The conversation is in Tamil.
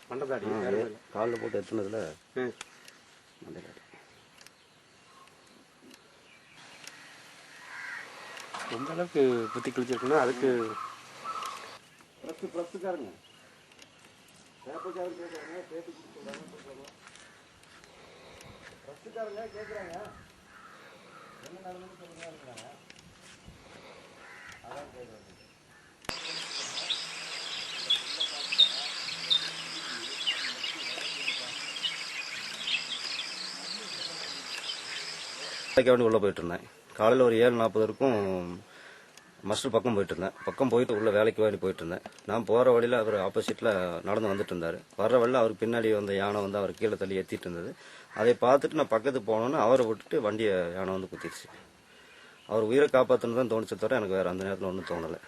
மண்டதாடி காலில் போட்டு எத்துனதுல மண்டதாடி எந்த அளவுக்கு புத்தி கிழிச்சிருக்குன்னா அதுக்கு ப்ளஸ்ஸுக்காரங்க பேப்பர்காரங்க கேட்குறாங்க, பேட்டி கொடுத்துருக்காங்க, ப்ளஸ்ஸுக்காரங்க கேட்குறாங்க, என்ன நடந்துன்னு சொல்லுங்க இருக்கிறாங்க, அதான் கேட்குறாங்க. வேண்டி உள்ளே போயிட்டு இருந்தேன். காலையில் ஒரு 7:40 இருக்கும் மஸ்டர் பக்கம் போயிட்டு இருந்தேன். பக்கம் போயிட்டு உள்ள வேலைக்கு வேண்டி போயிட்டு இருந்தேன். நான் போகிற வழியில் அவர் ஆப்போசிட்டில் நடந்து வந்துட்டு இருந்தார். வர்ற வழியில் அவருக்கு பின்னாடி வந்த யானை வந்து அவர் கீழே தள்ளி ஏற்றிட்டு இருந்தது. அதை பார்த்துட்டு நான் பக்கத்துக்கு போனோன்னு அவரை விட்டுட்டு வண்டியை யானை வந்து குத்திடுச்சு. அவர் உயிரை காப்பாற்றணும் தான் தோணுச்சு தவிர எனக்கு வேறு அந்த நேரத்தில் ஒன்றும் தோணலை.